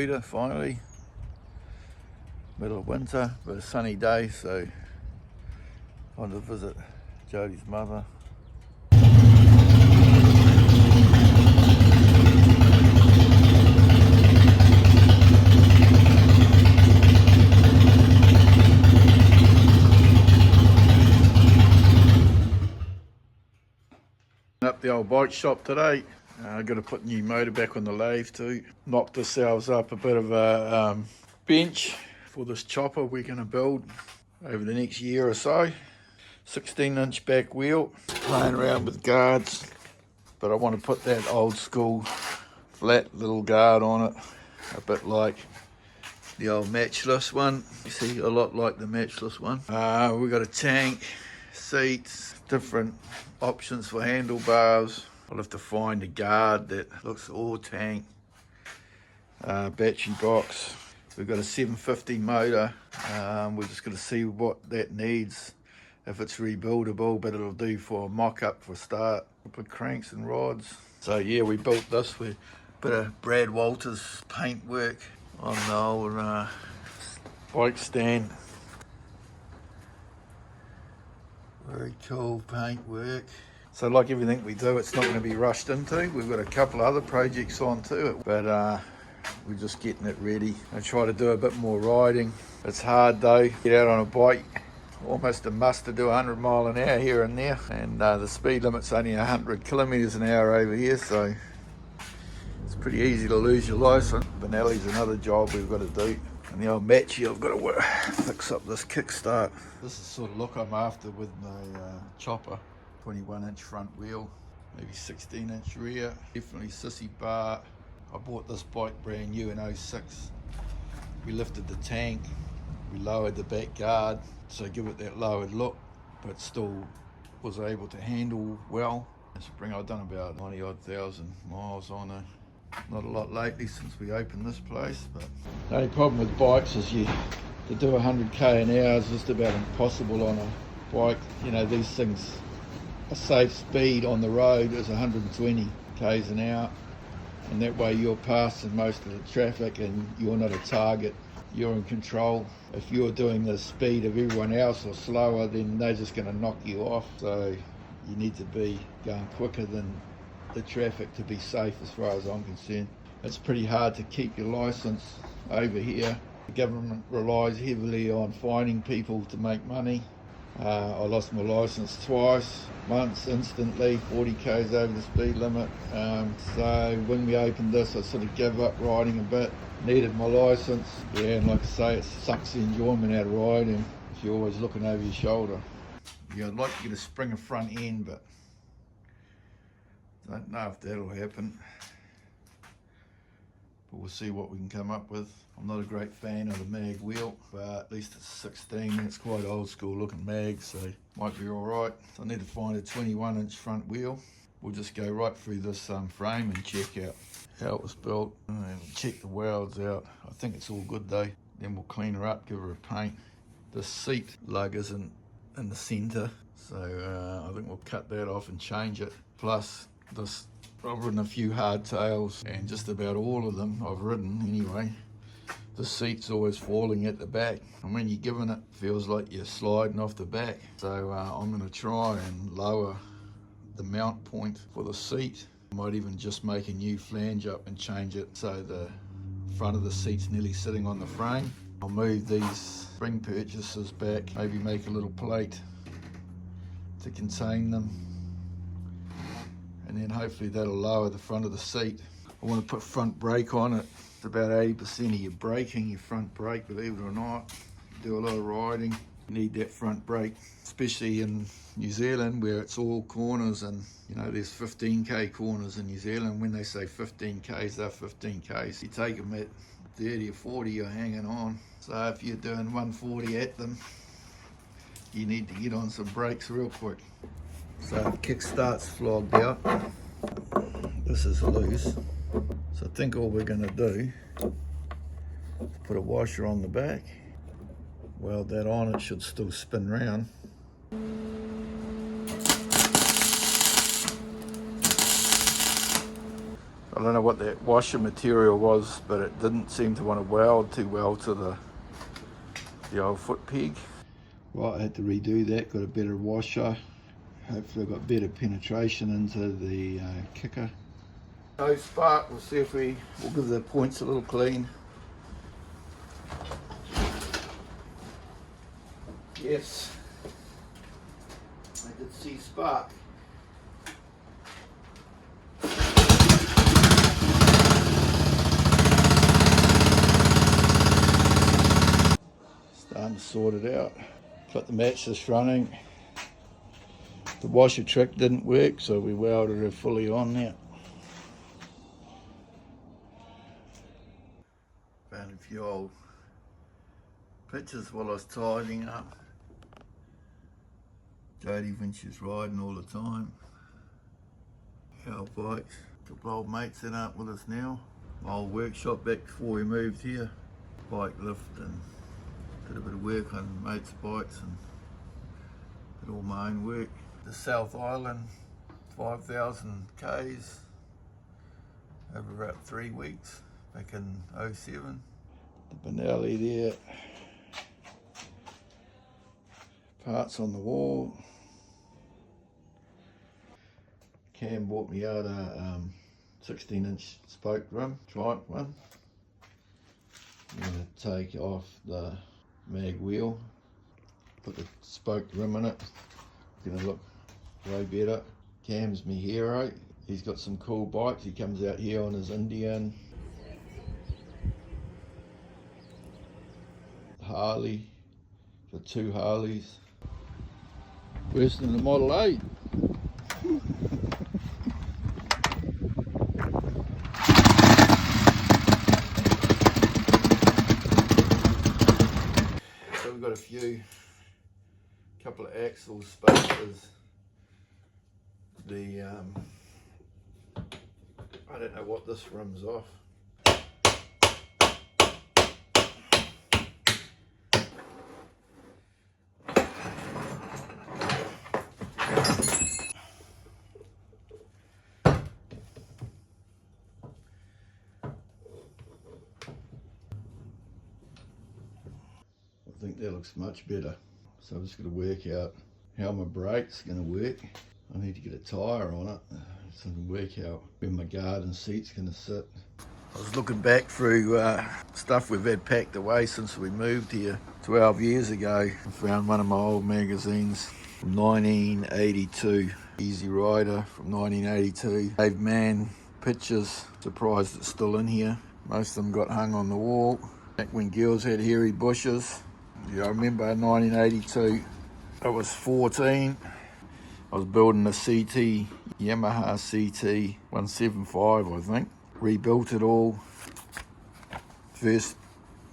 Bermuda finally. Middle of winter, but a sunny day, so on to visit Jodie's mother. Up the old bike shop today. I've got to put new motor back on the lathe too. Knocked ourselves up a bit of a bench for this chopper we're going to build over the next year or so. 16-inch back wheel. Playing around with guards, but I want to put that old school flat little guard on it, a bit like the old Matchless one. You see, a lot like the Matchless one. We've got a tank, seats, different options for handlebars. I'll have to find a guard that looks all tank. Battery box. We've got a 750 motor. We're just going to see what that needs, if it's rebuildable, but it'll do for a mock-up for a start. We'll put cranks and rods. So yeah, we built this with a bit of Brad Walters paint work on the old bike stand. Very cool paint work. So like everything we do, it's not going to be rushed into. We've got a couple of other projects on too, but we're just getting it ready. I try to do a bit more riding. It's hard though, get out on a bike. Almost a must to do 100 mile an hour here and there, and the speed limit's only 100 kilometers an hour over here, so it's pretty easy to lose your license. Benelli's another job we've got to do. And the old Matchy, I've got to fix up this kickstart. This is the sort of look I'm after with my chopper. 21-inch front wheel, maybe 16-inch rear, definitely sissy bar. I bought this bike brand new in 06. We lifted the tank, we lowered the back guard, so give it that lowered look, but still was able to handle well. This spring I've done about 90-odd thousand miles on it. Not a lot lately since we opened this place, but the only problem with bikes is to do 100k an hour is just about impossible on a bike. You know, these things, a safe speed on the road is 120 k's an hour, and that way you're passing most of the traffic and you're not a target, you're in control. If you're doing the speed of everyone else or slower, then they're just going to knock you off. So you need to be going quicker than the traffic to be safe, as far as I'm concerned. It's pretty hard to keep your license over here. The government relies heavily on fining people to make money. I lost my license twice, once instantly, 40 k's over the speed limit. So when we opened this, I sort of gave up riding a bit, needed my license. Yeah, and like I say, it sucks the enjoyment out of riding if you're always looking over your shoulder. Yeah, I'd like to get a Springer front end, but don't know if that'll happen. But we'll see what we can come up with. I'm not a great fan of the mag wheel, but at least it's 16. It's quite old school looking mag, so might be all right. So I need to find a 21-inch front wheel. We'll just go right through this frame and check out how it was built and check the welds out. I think it's all good though. Then we'll clean her up, give her a paint. The seat lug isn't in the center, so I think we'll cut that off and change it. Plus this, I've ridden a few hardtails, and just about all of them I've ridden anyway, the seat's always falling at the back, and when you're giving it, feels like you're sliding off the back. So I'm going to try and lower the mount point for the seat. I might even just make a new flange up and change it so the front of the seat's nearly sitting on the frame. I'll move these spring purchases back, maybe make a little plate to contain them, and then hopefully that'll lower the front of the seat. I want to put front brake on it. It's about 80% of your braking, your front brake, believe it or not. You do a lot of riding, you need that front brake, especially in New Zealand where it's all corners, and you know there's 15k corners in New Zealand. When they say 15k's, they're 15k's. You take them at 30 or 40, you're hanging on. So if you're doing 140 at them, you need to get on some brakes real quick. So kickstart's flogged out. This is loose. So I think all we're going to do is put a washer on the back, weld that on. It should still spin round. I don't know what that washer material was, but it didn't seem to want to weld too well to the old foot peg. Right, I had to redo that, got a better washer. Hopefully I got better penetration into the kicker. No spark, we'll see if we'll give the points a little clean. Yes, I did see spark. Starting to sort it out. Got the matchless running. The washer trick didn't work, so we welded it fully on now. Found a few old pictures while I was tidying up. Jody Vinch's riding all the time. Our bikes. A couple of old mates in up with us now. My old workshop back before we moved here. Bike lift and did a bit of work on mates' bikes and did all my own work. The South Island, 5,000 Ks over about 3 weeks back in '07. The Benelli there. Parts on the wall. Cam bought me out a 16-inch spoke rim, giant one. I'm going to take off the mag wheel, put the spoke rim in it. It's going to look way better. Cam's my hero. He's got some cool bikes. He comes out here on his Indian. Harley. Got 2 Harleys. Worse than the Model 8. So we've got a couple of axle spacers. I don't know what this rim's off. I think that looks much better. So I'm just going to work out how my brake's going to work. I need to get a tyre on it so I can work out where my garden seat's going to sit. I was looking back through stuff we've had packed away since we moved here 12 years ago. I found one of my old magazines from 1982, Easy Rider from 1982. Dave Mann pictures, surprised it's still in here. Most of them got hung on the wall. Back when girls had hairy bushes. Yeah, I remember in 1982, I was 14. I was building a CT, Yamaha CT 175, I think. Rebuilt it all. First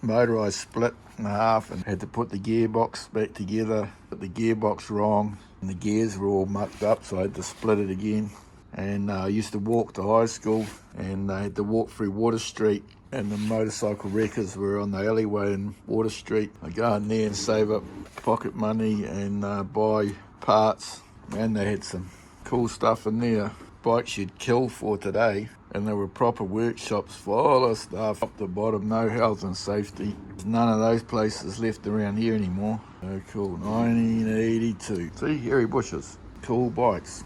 motorised split in half and had to put the gearbox back together. Put the gearbox wrong and the gears were all mucked up, so I had to split it again. And I used to walk to high school and I had to walk through Water Street, and the motorcycle wreckers were on the alleyway in Water Street. I go in there and save up pocket money and buy parts, and they had some cool stuff in there. Bikes you'd kill for today, and there were proper workshops for all the stuff up the bottom, no health and safety. There's none of those places left around here anymore. So cool, 1982. See, hairy bushes, cool bikes.